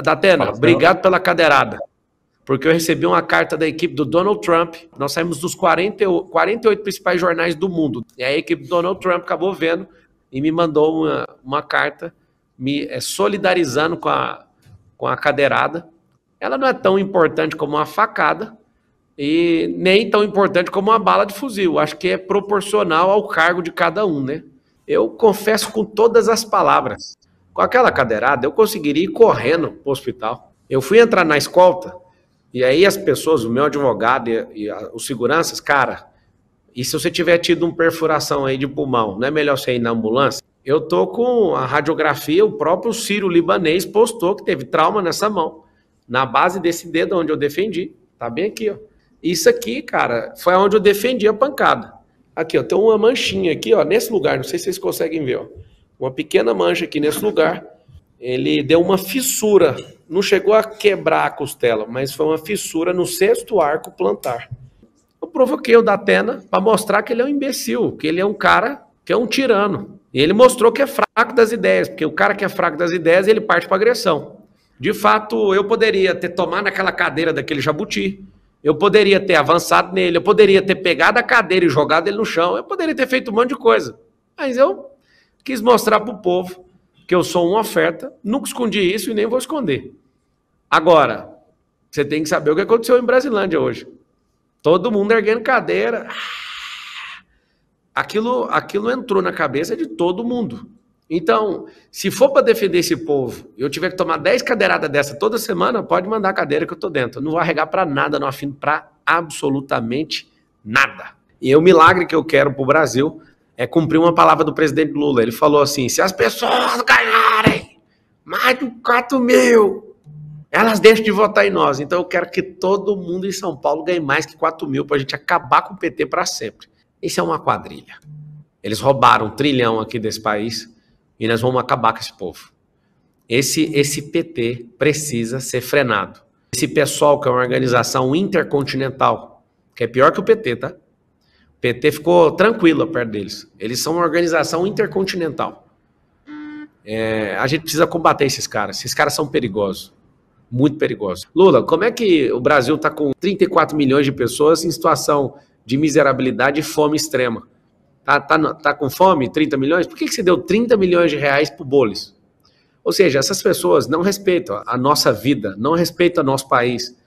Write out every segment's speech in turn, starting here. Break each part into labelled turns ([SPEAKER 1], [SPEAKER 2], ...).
[SPEAKER 1] Datena, obrigado pela cadeirada, porque eu recebi uma carta da equipe do Donald Trump. Nós saímos dos 48 principais jornais do mundo. E a equipe do Donald Trump acabou vendo e me mandou uma carta me solidarizando com a cadeirada. Ela não é tão importante como uma facada e nem tão importante como uma bala de fuzil. Acho que é proporcional ao cargo de cada um, né? Eu confesso com todas as palavras. Com aquela cadeirada, eu conseguiria ir correndo para o hospital. Eu fui entrar na escolta, e aí as pessoas, o meu advogado e os seguranças, cara, e se você tiver tido uma perfuração aí de pulmão, não é melhor você ir na ambulância? Eu tô com a radiografia, o próprio sírio-libanês postou que teve trauma nessa mão, na base desse dedo onde eu defendi. Tá bem aqui, ó. Isso aqui, cara, foi onde eu defendi a pancada. Aqui, ó, tem uma manchinha aqui, ó, nesse lugar, não sei se vocês conseguem ver, ó. Uma pequena mancha aqui nesse lugar. Ele deu uma fissura, não chegou a quebrar a costela, mas foi uma fissura no 6º arco plantar. Eu provoquei o Datena para mostrar que ele é um imbecil, que ele é um cara que é um tirano. E ele mostrou que é fraco das ideias, porque o cara que é fraco das ideias, ele parte para agressão. De fato, eu poderia ter tomado aquela cadeira daquele jabuti, eu poderia ter avançado nele, eu poderia ter pegado a cadeira e jogado ele no chão, eu poderia ter feito um monte de coisa. Mas eu quis mostrar para o povo que eu sou uma oferta, nunca escondi isso e nem vou esconder. Agora, você tem que saber o que aconteceu em Brasilândia hoje. Todo mundo erguendo cadeira. Aquilo entrou na cabeça de todo mundo. Então, se for para defender esse povo e eu tiver que tomar 10 cadeiradas dessa toda semana, pode mandar a cadeira que eu tô dentro. Eu não vou arregar para nada, não afino para absolutamente nada. E o milagre que eu quero pro Brasil é cumprir uma palavra do presidente Lula. Ele falou assim, se as pessoas ganharem mais de 4 mil, elas deixam de votar em nós. Então eu quero que todo mundo em São Paulo ganhe mais que 4 mil para a gente acabar com o PT para sempre. Isso é uma quadrilha. Eles roubaram 1 trilhão aqui desse país e nós vamos acabar com esse povo. Esse PT precisa ser frenado. Esse pessoal que é uma organização intercontinental, que é pior que o PT, tá? O PT ficou tranquilo perto deles. Eles são uma organização intercontinental. A gente precisa combater esses caras. Esses caras são perigosos. Muito perigosos. Lula, como é que o Brasil está com 34 milhões de pessoas em situação de miserabilidade e fome extrema? Tá com fome, 30 milhões? Por que você deu 30 milhões de reais pro Boles? Ou seja, essas pessoas não respeitam a nossa vida, não respeitam o nosso país.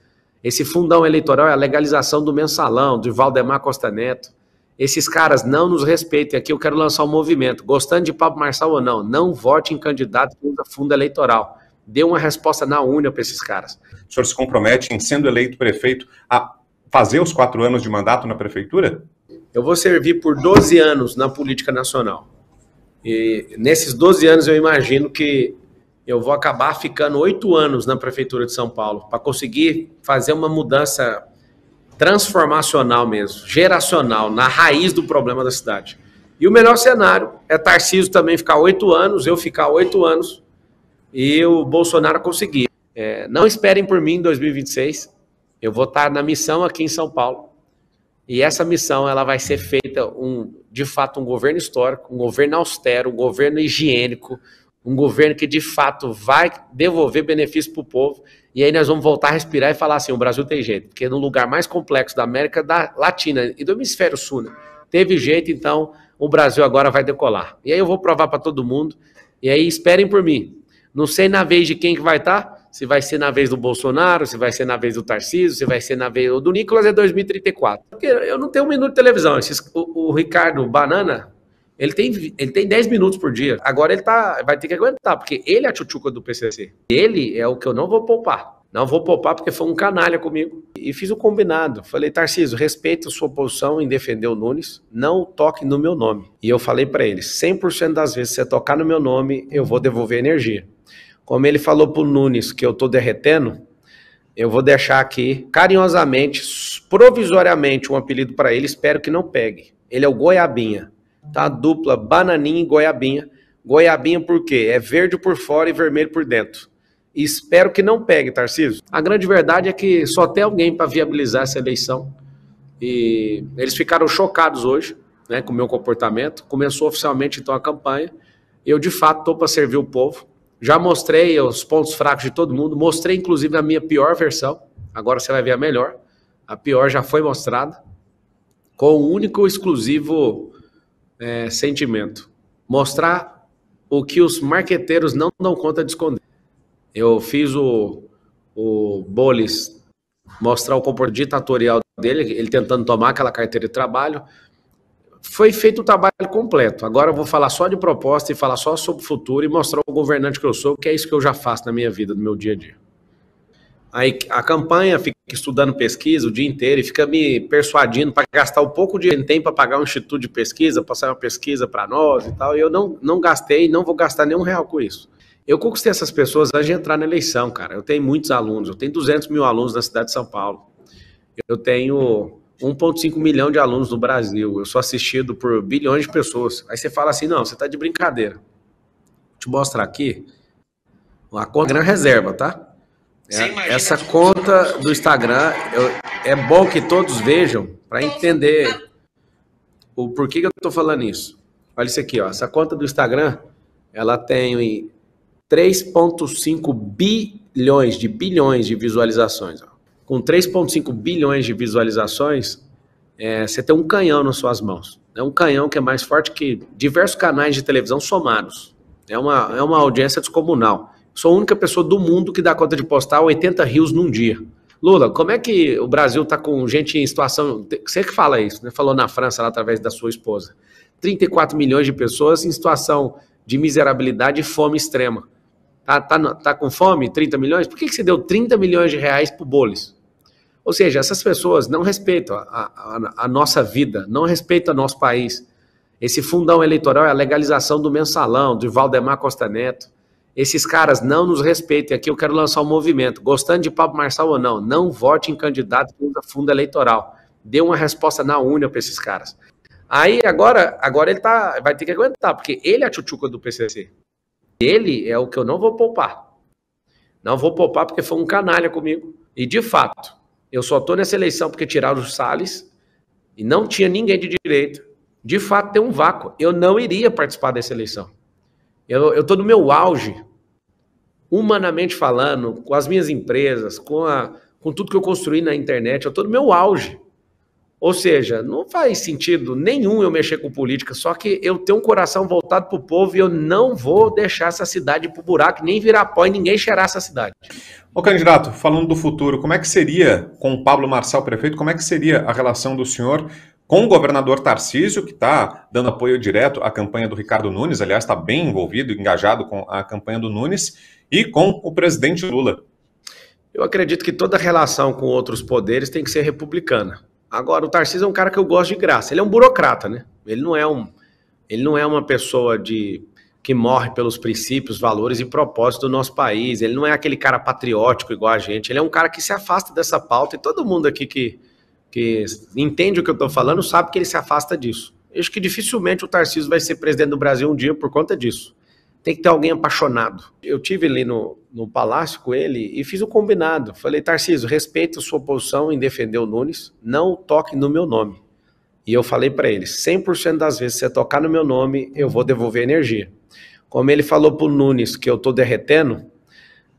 [SPEAKER 1] Esse fundão eleitoral é a legalização do mensalão, de Valdemar Costa Neto. Esses caras não nos respeitam. E aqui eu quero lançar um movimento. Gostando de Pablo Marçal ou não, não vote em candidato que usa fundo eleitoral. Dê uma resposta na urna para esses caras.
[SPEAKER 2] O senhor se compromete em, sendo eleito prefeito, a fazer os 4 anos de mandato na prefeitura?
[SPEAKER 1] Eu vou servir por 12 anos na política nacional. E nesses 12 anos eu imagino que eu vou acabar ficando 8 anos na prefeitura de São Paulo para conseguir fazer uma mudança transformacional mesmo, geracional, na raiz do problema da cidade. E o melhor cenário é Tarcísio também ficar 8 anos, eu ficar 8 anos e o Bolsonaro conseguir. Não esperem por mim em 2026, eu vou estar na missão aqui em São Paulo e essa missão ela vai ser feita, de fato, um governo histórico, um governo austero, um governo higiênico, um governo que de fato vai devolver benefício para o povo. E aí nós vamos voltar a respirar e falar assim, o Brasil tem jeito, porque no lugar mais complexo da América Latina e do Hemisfério Sul, né, teve jeito, então o Brasil agora vai decolar. E aí eu vou provar para todo mundo, e aí esperem por mim. Não sei na vez de quem que vai estar, se vai ser na vez do Bolsonaro, se vai ser na vez do Tarcísio, se vai ser na vez do Nicolas, é 2034. Porque eu não tenho 1 minuto de televisão. O Ricardo Banana, ele tem 10 minutos por dia. Agora ele vai ter que aguentar, porque ele é a tchutchuca do PCC. Ele é o que eu não vou poupar. Não vou poupar porque foi um canalha comigo. E fiz o combinado. Falei, Tarcísio, respeita a sua posição em defender o Nunes, não toque no meu nome. E eu falei para ele, 100% das vezes que você tocar no meu nome, eu vou devolver energia. Como ele falou pro Nunes que eu tô derretendo, eu vou deixar aqui, carinhosamente, provisoriamente, um apelido para ele, espero que não pegue. Ele é o Goiabinha. Tá? A dupla Bananinha e Goiabinha. Goiabinha por quê? É verde por fora e vermelho por dentro. E espero que não pegue, Tarcísio. A grande verdade é que só tem alguém para viabilizar essa eleição. E eles ficaram chocados hoje, né, com o meu comportamento. Começou oficialmente então a campanha. Eu, de fato, estou para servir o povo. Já mostrei os pontos fracos de todo mundo, mostrei inclusive a minha pior versão, agora você vai ver a melhor. A pior já foi mostrada, com o único exclusivo sentimento. Mostrar o que os marqueteiros não dão conta de esconder. Eu fiz o Bolis mostrar o comportamento ditatorial dele, ele tentando tomar aquela carteira de trabalho. Foi feito o trabalho completo. Agora eu vou falar só de proposta e falar só sobre o futuro e mostrar o governante que eu sou, que é isso que eu já faço na minha vida, no meu dia a dia. Aí a campanha fica estudando pesquisa o dia inteiro e fica me persuadindo para gastar um pouco de tempo para pagar um instituto de pesquisa, passar uma pesquisa para nós e tal. E eu não gastei, não vou gastar nenhum real com isso. Eu conquistei essas pessoas antes de entrar na eleição, cara. Eu tenho muitos alunos, eu tenho 200 mil alunos na cidade de São Paulo. Eu tenho 1,5 milhão de alunos no Brasil. Eu sou assistido por bilhões de pessoas. Aí você fala assim, não, você tá de brincadeira. Vou te mostrar aqui. A conta é reserva, tá? Essa conta do Instagram, é bom que todos vejam para entender o porquê que eu tô falando isso. Olha isso aqui, ó. Essa conta do Instagram, ela tem 3,5 bilhões de visualizações. Ó. Com 3,5 bilhões de visualizações, você tem um canhão nas suas mãos. É um canhão que é mais forte que diversos canais de televisão somados. É uma audiência descomunal. Sou a única pessoa do mundo que dá conta de postar 80 rios num dia. Lula, como é que o Brasil está com gente em situação... Você que fala isso, né? Falou na França, lá, através da sua esposa. 34 milhões de pessoas em situação de miserabilidade e fome extrema. Tá com fome? 30 milhões? Por que você deu 30 milhões de reais pro Bolis? Ou seja, essas pessoas não respeitam a nossa vida, não respeitam o nosso país. Esse fundão eleitoral é a legalização do mensalão, de Valdemar Costa Neto. Esses caras não nos respeitam. Aqui eu quero lançar um movimento. Gostando de Pablo Marçal ou não, não vote em candidato que usa fundo eleitoral. Dê uma resposta na unha para esses caras. Aí agora ele vai ter que aguentar, porque ele é a tchutchuca do PCC. Ele é o que eu não vou poupar. Não vou poupar porque foi um canalha comigo. E de fato, eu só estou nessa eleição porque tiraram o Salles e não tinha ninguém de direita. De fato, tem um vácuo. Eu não iria participar dessa eleição. Eu estou no meu auge, humanamente falando, com as minhas empresas, com tudo que eu construí na internet, eu estou no meu auge. Ou seja, não faz sentido nenhum eu mexer com política, só que eu tenho um coração voltado para o povo e eu não vou deixar essa cidade pro buraco, nem virar pó e ninguém cheirar essa cidade.
[SPEAKER 2] Ô candidato, falando do futuro, como é que seria, com o Pablo Marçal prefeito, como é que seria a relação do senhor com o governador Tarcísio, que está dando apoio direto à campanha do Ricardo Nunes, aliás, está bem envolvido, engajado com a campanha do Nunes, e com o presidente Lula?
[SPEAKER 1] Eu acredito que toda relação com outros poderes tem que ser republicana. Agora, o Tarcísio é um cara que eu gosto de graça. Ele é um burocrata, né? Ele não é uma pessoa que morre pelos princípios, valores e propósitos do nosso país. Ele não é aquele cara patriótico igual a gente. Ele é um cara que se afasta dessa pauta e todo mundo aqui que entende o que eu estou falando sabe que ele se afasta disso. Eu acho que dificilmente o Tarcísio vai ser presidente do Brasil um dia por conta disso. Tem que ter alguém apaixonado. Eu tive ali no palácio com ele e fiz o combinado. Falei, Tarcísio, respeita a sua posição em defender o Nunes, não toque no meu nome. E eu falei para ele, 100% das vezes que você tocar no meu nome, eu vou devolver energia. Como ele falou pro Nunes que eu tô derretendo,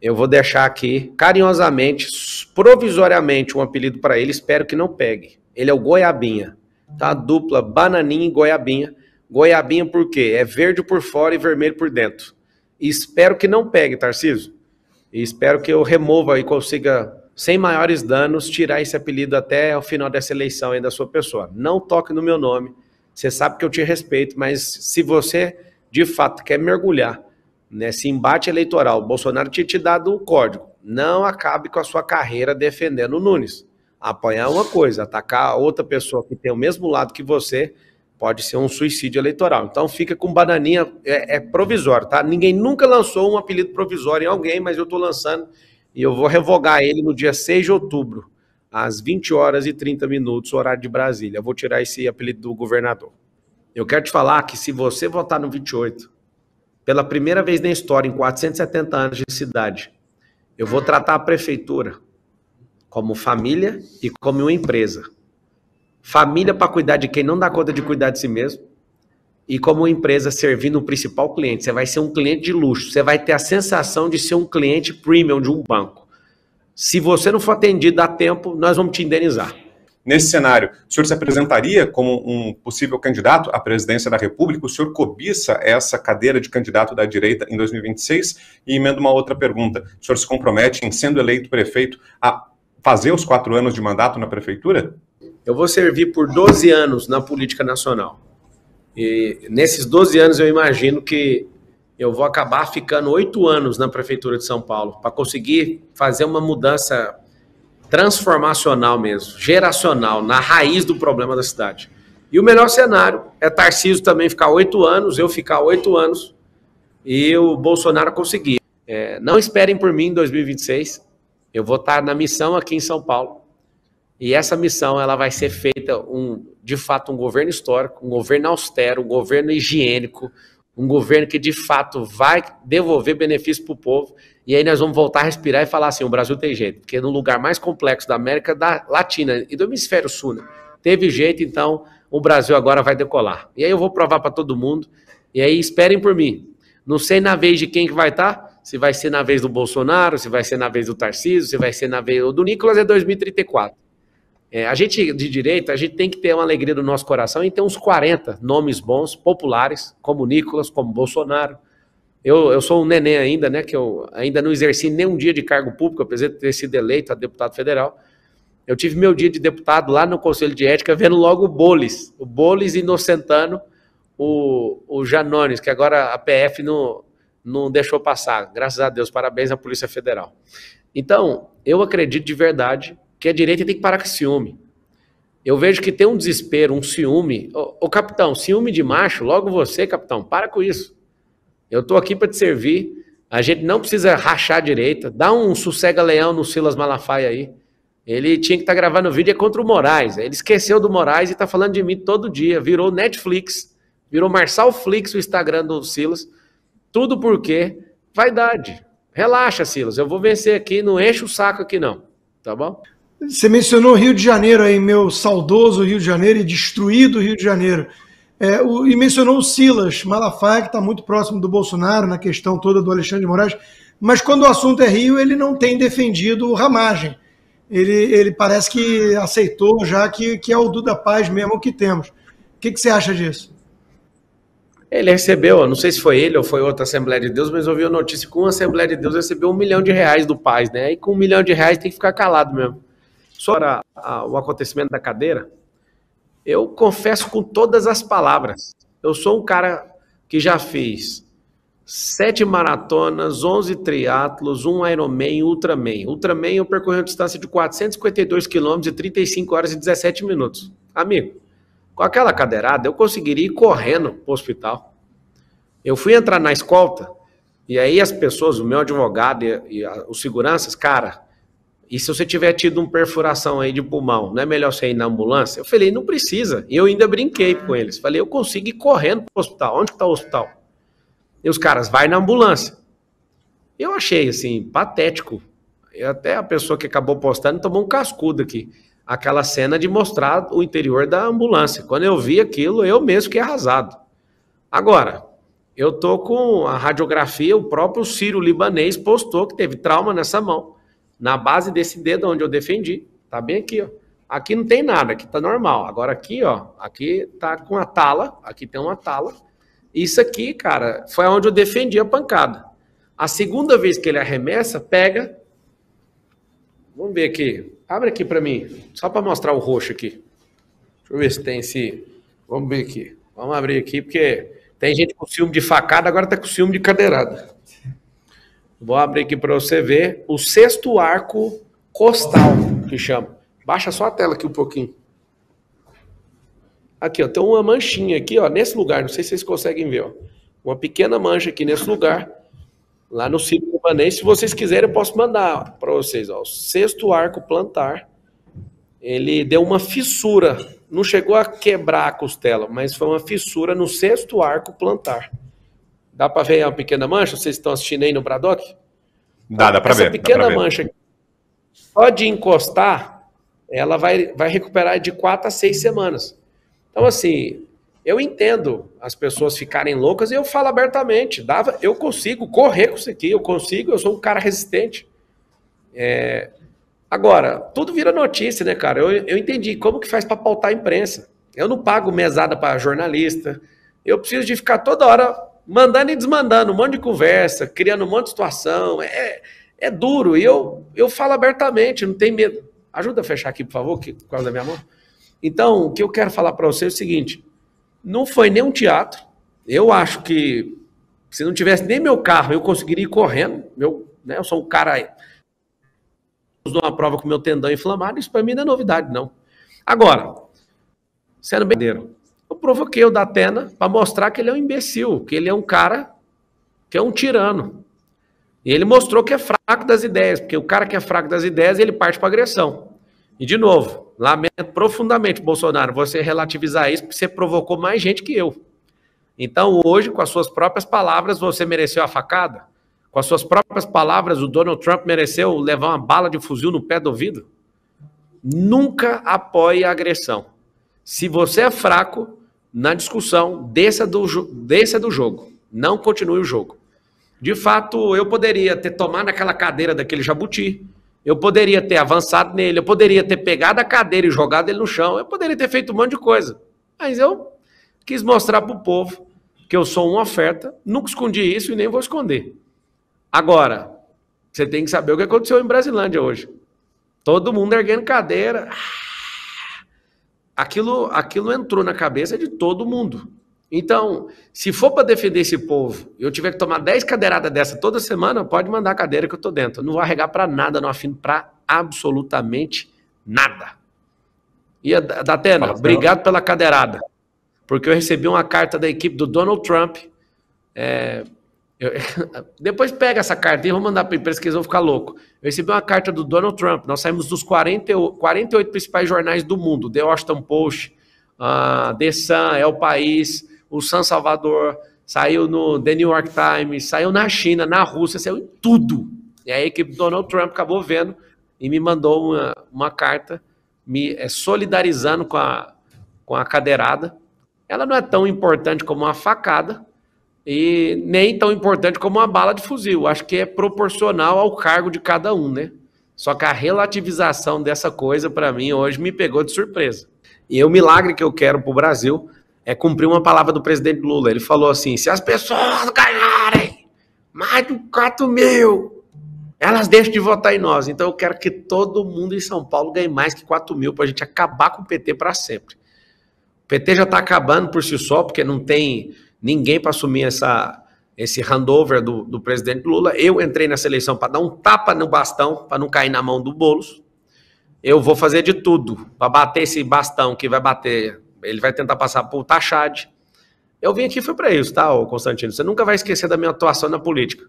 [SPEAKER 1] eu vou deixar aqui, carinhosamente, provisoriamente, um apelido para ele, espero que não pegue. Ele é o Goiabinha, tá? Dupla Bananinha e Goiabinha. Goiabinha por quê? É verde por fora e vermelho por dentro. E espero que não pegue, Tarcísio. E espero que eu remova e consiga, sem maiores danos, tirar esse apelido até o final dessa eleição aí da sua pessoa. Não toque no meu nome. Você sabe que eu te respeito, mas se você, de fato, quer mergulhar nesse embate eleitoral, o Bolsonaro tinha te dado o código. Não acabe com a sua carreira defendendo o Nunes. Apoiar uma coisa, atacar outra pessoa que tem o mesmo lado que você pode ser um suicídio eleitoral. Então fica com Bananinha, é provisório, tá? Ninguém nunca lançou um apelido provisório em alguém, mas eu estou lançando e eu vou revogar ele no dia 6 de outubro, às 20h30, horário de Brasília. Eu vou tirar esse apelido do governador. Eu quero te falar que se você votar no 28, pela primeira vez na história, em 470 anos de cidade, eu vou tratar a prefeitura como família e como uma empresa. Família para cuidar de quem não dá conta de cuidar de si mesmo. e como empresa servindo o principal cliente. Você vai ser um cliente de luxo, você vai ter a sensação de ser um cliente premium de um banco. Se você não for atendido a tempo, nós vamos te indenizar.
[SPEAKER 2] Nesse cenário, o senhor se apresentaria como um possível candidato à presidência da República? O senhor cobiça essa cadeira de candidato da direita em 2026? E emendo uma outra pergunta. O senhor se compromete em, sendo eleito prefeito, a fazer os 4 anos de mandato na prefeitura?
[SPEAKER 1] Eu vou servir por 12 anos na política nacional. E nesses 12 anos eu imagino que eu vou acabar ficando 8 anos na prefeitura de São Paulo para conseguir fazer uma mudança transformacional mesmo, geracional, na raiz do problema da cidade. E o melhor cenário é Tarcísio também ficar 8 anos, eu ficar 8 anos e o Bolsonaro conseguir. Não esperem por mim em 2026, eu vou estar na missão aqui em São Paulo e essa missão ela vai ser feita, de fato, um governo histórico, um governo austero, um governo higiênico, um governo que de fato vai devolver benefício para o povo. E aí nós vamos voltar a respirar e falar assim, o Brasil tem jeito, porque no lugar mais complexo da América Latina e do Hemisfério Sul, né, teve jeito, então o Brasil agora vai decolar. E aí eu vou provar para todo mundo, e aí esperem por mim. Não sei na vez de quem que vai estar, se vai ser na vez do Bolsonaro, se vai ser na vez do Tarcísio, se vai ser na vez do Nicolas, é 2034. A gente de direita, a gente tem que ter uma alegria do nosso coração e ter uns 40 nomes bons, populares, como Nicolas, como Bolsonaro. Eu sou um neném ainda, né, que eu ainda não exerci nenhum dia de cargo público, apesar de ter sido eleito a deputado federal. Eu tive meu dia de deputado lá no Conselho de Ética, vendo logo o Bolis inocentando o Janones, que agora a PF não deixou passar. Graças a Deus, parabéns à Polícia Federal. Então, eu acredito de verdade que a direita tem que parar com esse ciúme. Eu vejo que tem um desespero, um ciúme. Ô capitão, ciúme de macho, logo você, capitão, para com isso. Eu estou aqui para te servir, a gente não precisa rachar a direita, dá um sossega-leão no Silas Malafaia aí. Ele tinha que estar gravando vídeo contra o Moraes, ele esqueceu do Moraes e está falando de mim todo dia, virou Netflix, virou Marçal Flix o Instagram do Silas, tudo porque vaidade. Relaxa, Silas, eu vou vencer aqui, não enche o saco aqui não, tá bom?
[SPEAKER 3] Você mencionou o Rio de Janeiro aí, meu saudoso Rio de Janeiro e destruído Rio de Janeiro. E mencionou o Silas Malafaia, que está muito próximo do Bolsonaro na questão toda do Alexandre de Moraes, mas quando o assunto é Rio, ele não tem defendido ramagem. Ele parece que aceitou já que é o Duda Paz mesmo que temos. O que você acha disso?
[SPEAKER 1] Ele recebeu, não sei se foi ele ou foi outra Assembleia de Deus, mas eu vi a notícia que uma Assembleia de Deus recebeu R$1 milhão do Paz, né? E com R$1 milhão tem que ficar calado mesmo. Sobre o acontecimento da cadeira, eu confesso com todas as palavras, eu sou um cara que já fez 7 maratonas, 11 triatlos, 1 Ironman, Ultraman. Ultraman eu percorri uma distância de 452 quilômetros e 35 horas e 17 minutos. Amigo, com aquela cadeirada eu conseguiria ir correndo para o hospital. Eu fui entrar na escolta e aí as pessoas, o meu advogado e os seguranças, cara... E se você tiver tido uma perfuração aí de pulmão, não é melhor você ir na ambulância? Eu falei, não precisa. E eu ainda brinquei com eles. Falei, eu consigo ir correndo para o hospital. Onde está o hospital? E os caras, vai na ambulância. Eu achei, assim, patético. E até a pessoa que acabou postando tomou um cascudo aqui. Aquela cena de mostrar o interior da ambulância. Quando eu vi aquilo, eu mesmo fiquei arrasado. Agora, eu tô com a radiografia, o próprio Sírio-Libanês postou que teve trauma nessa mão. Na base desse dedo onde eu defendi, tá bem aqui, ó. Aqui não tem nada, aqui tá normal. Agora aqui, ó, aqui tá com a tala, aqui tem uma tala. Isso aqui, cara, foi onde eu defendi a pancada. A segunda vez que ele arremessa, pega. Vamos ver aqui. Abre aqui pra mim, só pra mostrar o roxo aqui. Deixa eu ver se tem esse... Vamos ver aqui. Vamos abrir aqui, porque tem gente com ciúme de facada, agora tá com ciúme de cadeirada. Vou abrir aqui para você ver o 6º arco costal, que chama. Baixa só a tela aqui um pouquinho. Aqui, ó, tem uma manchinha aqui, ó, nesse lugar, não sei se vocês conseguem ver, ó. Uma pequena mancha aqui nesse lugar, lá no Sírio-Libanês. Se vocês quiserem, eu posso mandar para vocês, ó. O 6º arco plantar, ele deu uma fissura, não chegou a quebrar a costela, mas foi uma fissura no 6º arco plantar. Dá para ver a pequena mancha? Vocês estão assistindo aí no Braddock?
[SPEAKER 2] Dá para ver.
[SPEAKER 1] Essa pequena mancha, só de encostar, ela vai recuperar de 4 a 6 semanas. Então, assim, eu entendo as pessoas ficarem loucas e eu falo abertamente. Eu consigo correr com isso aqui, eu sou um cara resistente. Agora, tudo vira notícia, né, cara? Eu entendi como que faz para pautar a imprensa. Eu não pago mesada para jornalista. Eu preciso de ficar toda hora mandando e desmandando um monte de conversa, criando um monte de situação. É duro. E eu falo abertamente, não tem medo. Ajuda a fechar aqui, por favor, por causa da minha mão. Então, o que eu quero falar para você é o seguinte. Não foi nem um teatro. Eu acho que se não tivesse nem meu carro, eu conseguiria ir correndo. Eu sou um cara... uma prova com meu tendão inflamado, isso para mim não é novidade, não. Agora, sendo bem verdadeiro, eu provoquei o Datena para mostrar que ele é um imbecil, que ele é um cara que é um tirano. E ele mostrou que é fraco das ideias, porque o cara que é fraco das ideias, ele parte para agressão. E, de novo, lamento profundamente, Bolsonaro, você relativizar isso, porque você provocou mais gente que eu. Então, hoje, com as suas próprias palavras, você mereceu a facada? Com as suas próprias palavras, o Donald Trump mereceu levar uma bala de fuzil no pé do ouvido? Nunca apoie a agressão. Se você é fraco, na discussão, desça do jogo. Não continue o jogo. De fato, eu poderia ter tomado aquela cadeira daquele jabuti, eu poderia ter avançado nele, eu poderia ter pegado a cadeira e jogado ele no chão, eu poderia ter feito um monte de coisa. Mas eu quis mostrar para o povo que eu sou uma oferta, nunca escondi isso e nem vou esconder. Agora, você tem que saber o que aconteceu em Brasilândia hoje. Todo mundo erguendo cadeira. Aquilo entrou na cabeça de todo mundo. Então, se for para defender esse povo, eu tiver que tomar 10 cadeiradas dessa toda semana, pode mandar a cadeira que eu tô dentro. Eu não vou arregar para nada, não afino para absolutamente nada. E Datena, obrigado pela cadeirada. Porque eu recebi uma carta da equipe do Donald Trump. Depois pega essa carta e vou mandar para a imprensa que eles vão ficar loucos. Eu recebi uma carta do Donald Trump. Nós saímos dos 48 principais jornais do mundo. The Washington Post, The Sun, El País, o San Salvador, saiu no The New York Times, saiu na China, na Rússia, saiu em tudo. E a equipe do Donald Trump acabou vendo e me mandou uma carta me solidarizando com a cadeirada. Ela não é tão importante como uma facada, e nem tão importante como uma bala de fuzil. Acho que é proporcional ao cargo de cada um, né? Só que a relativização dessa coisa, para mim, hoje me pegou de surpresa. E o milagre que eu quero para o Brasil é cumprir uma palavra do presidente Lula. Ele falou assim, se as pessoas ganharem mais de 4 mil, elas deixam de votar em nós. Então eu quero que todo mundo em São Paulo ganhe mais que 4 mil para a gente acabar com o PT para sempre. O PT já está acabando por si só, porque não tem ninguém para assumir esse handover do presidente Lula. Eu entrei nessa eleição para dar um tapa no bastão, para não cair na mão do Boulos. Eu vou fazer de tudo para bater esse bastão que vai bater. Ele vai tentar passar por Tachad. Eu vim aqui foi para isso, tá, Constantino? Você nunca vai esquecer da minha atuação na política.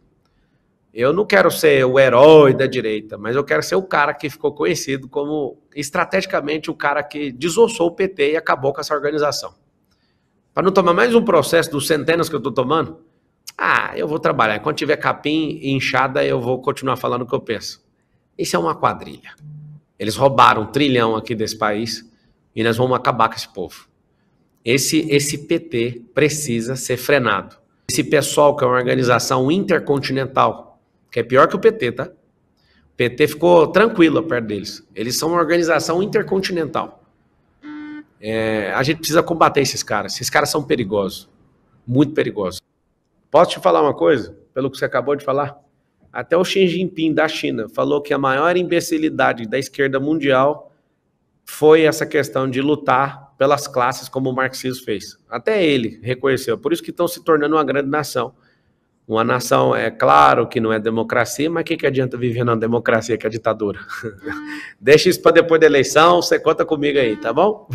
[SPEAKER 1] Eu não quero ser o herói da direita, mas eu quero ser o cara que ficou conhecido como, estrategicamente, o cara que desossou o PT e acabou com essa organização. Para não tomar mais um processo dos centenas que eu estou tomando, eu vou trabalhar. Quando tiver capim e inchada, eu vou continuar falando o que eu penso. Isso é uma quadrilha. Eles roubaram 1 trilhão aqui desse país e nós vamos acabar com esse povo. Esse PT precisa ser frenado. Esse pessoal que é uma organização intercontinental, que é pior que o PT, tá? O PT ficou tranquilo perto deles. Eles são uma organização intercontinental. A gente precisa combater esses caras. Esses caras são perigosos. Muito perigosos. Posso te falar uma coisa? Pelo que você acabou de falar? Até o Xi Jinping da China falou que a maior imbecilidade da esquerda mundial foi essa questão de lutar pelas classes como o marxismo fez. Até ele reconheceu. Por isso que estão se tornando uma grande nação. Uma nação, é claro que não é democracia, mas o que adianta viver numa democracia que é ditadura? Deixa isso para depois da eleição, você conta comigo aí, tá bom?